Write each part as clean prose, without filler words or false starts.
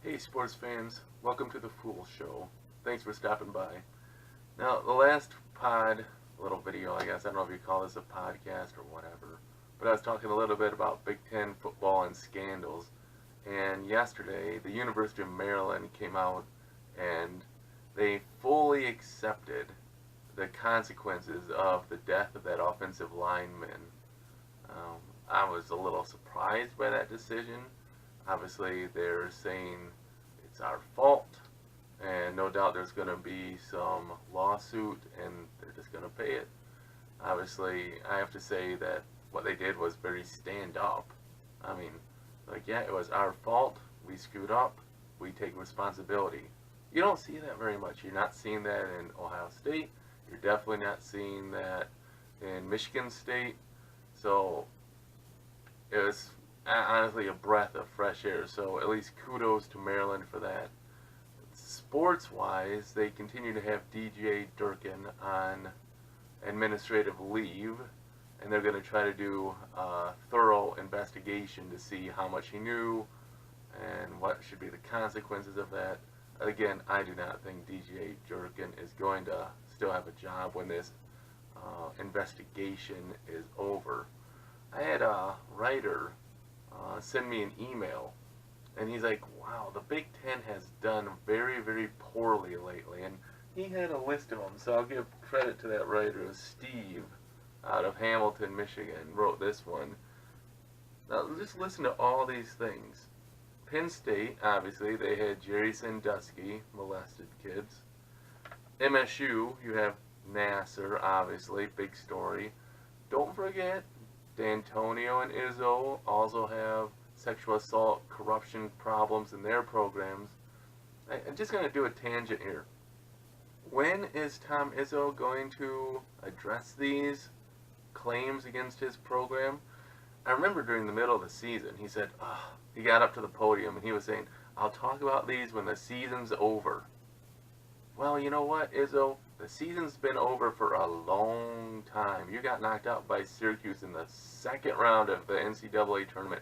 Hey sports fans, welcome to the Fool Show. Thanks for stopping by. Now, the last little video, I guess, I don't know if you call this a podcast or whatever, but I was talking a little bit about Big Ten football and scandals. And yesterday, the University of Maryland came out and they fully accepted the consequences of the death of that offensive lineman. I was a little surprised by that decision. Obviously, they're saying it's our fault, and no doubt there's going to be some lawsuit, and they're just going to pay it. Obviously, I have to say that what they did was very stand up. I mean, yeah, it was our fault. We screwed up. We take responsibility. You don't see that very much. You're not seeing that in Ohio State. You're definitely not seeing that in Michigan State. So it was honestly a breath of fresh air. So at least kudos to Maryland for that. Sports-wise, they continue to have DJ Durkin on administrative leave, and they're going to try to do a thorough investigation to see how much he knew and what should be the consequences of that. Again, I do not think DJ Durkin is going to still have a job when this investigation is over. I had a writer send me an email, and he's like, wow, the Big Ten has done very, very poorly lately. And he had a list of them, so I'll give credit to that writer. It was Steve out of Hamilton, Michigan, wrote this one. Now, just listen to all these things. Penn State, obviously, they had Jerry Sandusky, molested kids. MSU, you have Nasser, obviously, big story. Don't forget, D'Antonio and Izzo also have sexual assault, corruption problems in their programs. I'm just going to do a tangent here. When is Tom Izzo going to address these claims against his program? I remember during the middle of the season, he said, he got up to the podium and he was saying, I'll talk about these when the season's over. Well, you know what, Izzo? The season's been over for a long time. You got knocked out by Syracuse in the second round of the NCAA tournament.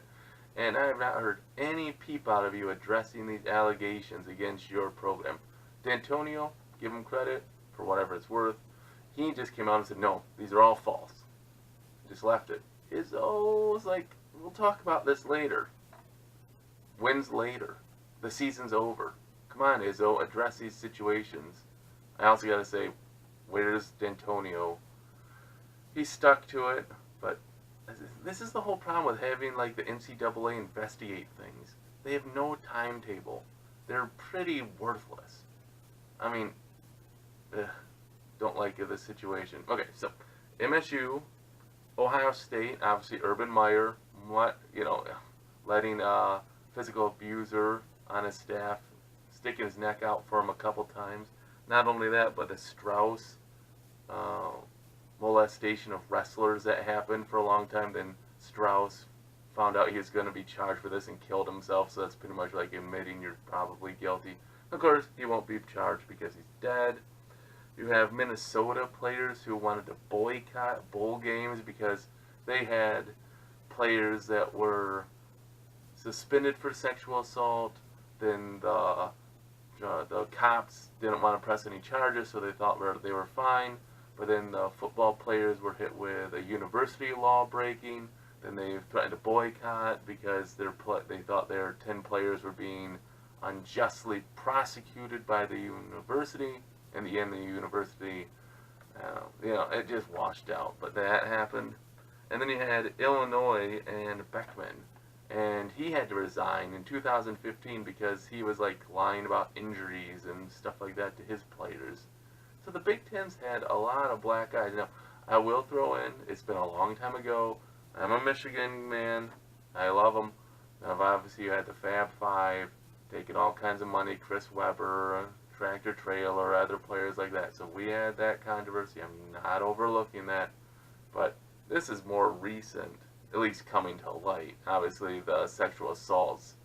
And I have not heard any peep out of you addressing these allegations against your program. D'Antonio, give him credit for whatever it's worth. He just came out and said, no, these are all false. Just left it. Izzo was like, we'll talk about this later. When's later? The season's over. Come on, Izzo, address these situations. I also got to say, where's D'Antonio? He stuck to it, but this is the whole problem with having like the NCAA investigate things. They have no timetable. They're pretty worthless. I mean, don't like the situation. Okay, so MSU, Ohio State, obviously Urban Meyer, letting a physical abuser on his staff, sticking his neck out for him a couple times. Not only that, but the Strauss molestation of wrestlers that happened for a long time. Then Strauss found out he was going to be charged for this and killed himself, so that's pretty much like admitting you're probably guilty. Of course, he won't be charged because he's dead. You have Minnesota players who wanted to boycott bowl games because they had players that were suspended for sexual assault. Then the cops didn't want to press any charges, so they thought they were fine. But then the football players were hit with a university law breaking. Then they threatened to boycott because they thought their 10 players were being unjustly prosecuted by the university. In the end, the university, it just washed out. But that happened. And then you had Illinois and Beckman. And he had to resign in 2015 because he was like lying about injuries and stuff like that to his players. So the Big Ten's had a lot of black eyes. Now, I will throw in, it's been a long time ago. I'm a Michigan man. I love them. Now, obviously, you had the Fab Five taking all kinds of money, Chris Webber, Tractor Trailer, other players like that. So we had that controversy. I'm not overlooking that. But this is more recent, at least coming to light. Obviously, the sexual assaults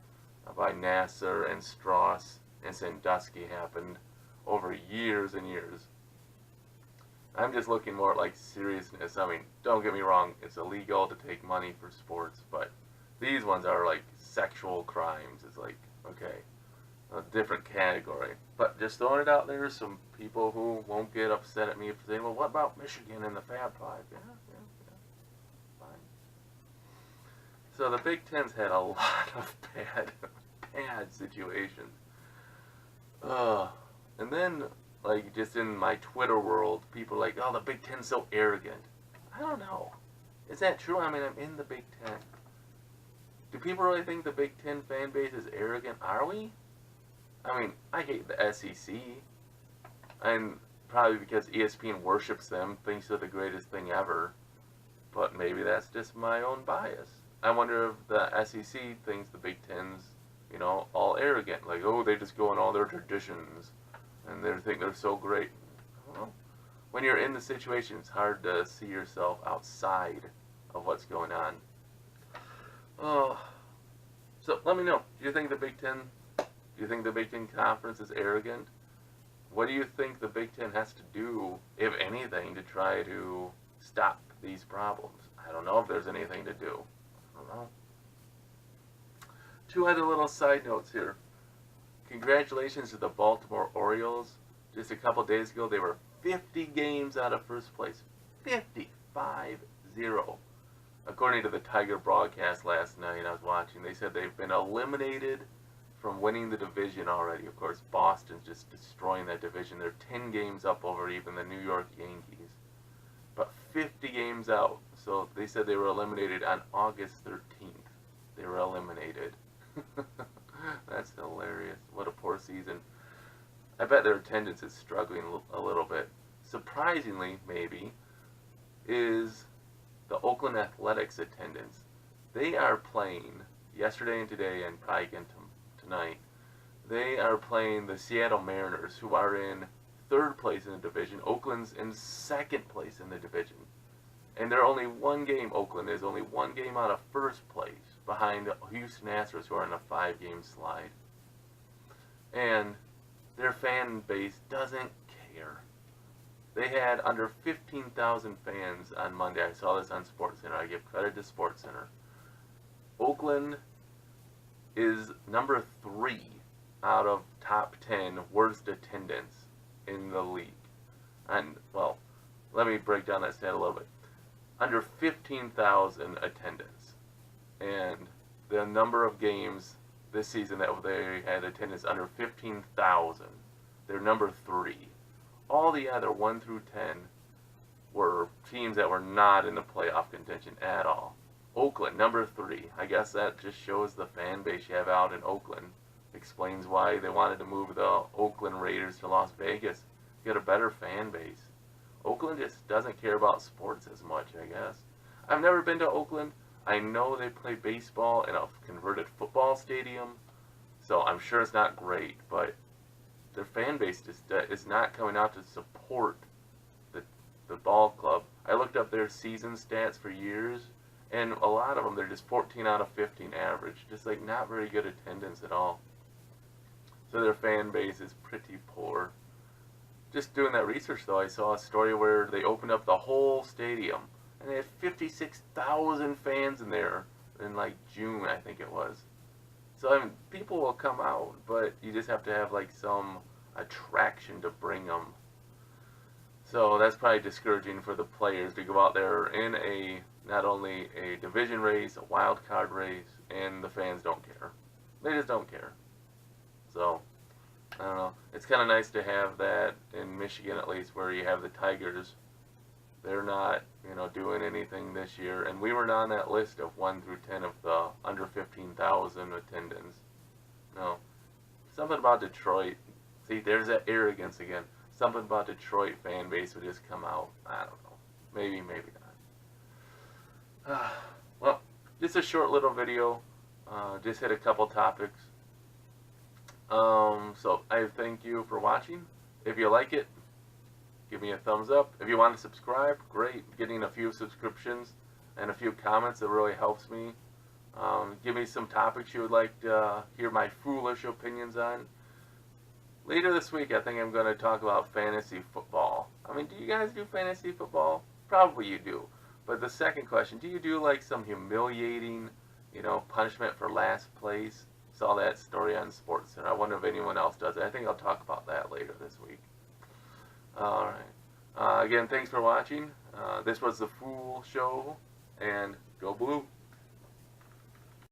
by Nasser and Strauss and Sandusky happened over years and years. I'm just looking more at like seriousness. I mean, don't get me wrong, it's illegal to take money for sports, but these ones are like sexual crimes. It's like, okay, a different category. But just throwing it out there, some people who won't get upset at me for saying, well, what about Michigan and the Fab Five? Yeah, fine. So the Big Ten's had a lot of bad situations. And then, like, just in my Twitter world, people are like, oh, the Big Ten's so arrogant. I don't know. Is that true? I mean, I'm in the Big Ten. Do people really think the Big Ten fan base is arrogant? Are we? I mean, I hate the SEC. And probably because ESPN worships them, thinks they're the greatest thing ever. But maybe that's just my own bias. I wonder if the SEC thinks the Big Ten's, all arrogant. Like, oh, they just go on all their traditions. And they think they're so great. I don't know. When you're in the situation, it's hard to see yourself outside of what's going on. So let me know. Do you think the Big Ten Conference is arrogant? What do you think the Big Ten has to do, if anything, to try to stop these problems? I don't know if there's anything to do. I don't know. Two other little side notes here. Congratulations to the Baltimore Orioles. Just a couple days ago, they were 50 games out of first place. 50. 5-0. According to the Tiger broadcast last night I was watching, they said they've been eliminated from winning the division already. Of course, Boston's just destroying that division. They're 10 games up over even the New York Yankees. But 50 games out. So they said they were eliminated on August 13th. They were eliminated. That's hilarious. What a poor season. I bet their attendance is struggling a little bit. Surprisingly, maybe, is the Oakland Athletics attendance. They are playing yesterday and today, and probably again tonight. They are playing the Seattle Mariners, who are in third place in the division. Oakland's in second place in the division. And they're only one game, Oakland is only one game out of first place, behind Houston Astros, who are in a 5-game slide. And their fan base doesn't care. They had under 15,000 fans on Monday. I saw this on SportsCenter. I give credit to SportsCenter. Oakland is number 3 out of top 10 worst attendance in the league. And, well, let me break down that stat a little bit. Under 15,000 attendance. And the number of games this season that they had attendance under 15,000, they're number 3. All the other 1 through 10 were teams that were not in the playoff contention at all. Oakland, number 3. I guess that just shows the fan base you have out in Oakland. Explains why they wanted to move the Oakland Raiders to Las Vegas. Get a better fan base. Oakland just doesn't care about sports as much, I guess. I've never been to Oakland. I know they play baseball in a converted football stadium, so I'm sure it's not great, but their fan base just is not coming out to support the ball club. I looked up their season stats for years, and a lot of them, they're just 14 out of 15 average. Just like not very good attendance at all. So their fan base is pretty poor. Just doing that research though, I saw a story where they opened up the whole stadium, and they had 56,000 fans in there in like June, I think it was. So I mean, people will come out, but you just have to have like some attraction to bring them. So that's probably discouraging for the players to go out there in not only a division race, a wild card race, and the fans don't care. They just don't care. So, I don't know. It's kind of nice to have that in Michigan at least, where you have the Tigers. They're not, doing anything this year, and we were not on that list of 1 through 10 of the under 15,000 attendance. No. Something about Detroit. See, there's that arrogance again. Something about Detroit fan base would just come out. I don't know. Maybe, maybe not. Well, just a short little video. Just hit a couple topics. So I thank you for watching. If you like it, give me a thumbs up. If you want to subscribe, great. Getting a few subscriptions and a few comments, that really helps me. Give me some topics you would like to hear my foolish opinions on. Later this week, I think I'm going to talk about fantasy football. I mean, do you guys do fantasy football? Probably you do. But the second question, do you do like some humiliating, punishment for last place saw that story on SportsCenter. I wonder if anyone else does it. I think I'll talk about that later this week. All right. Again, thanks for watching. This was the Fool Show, and go Blue.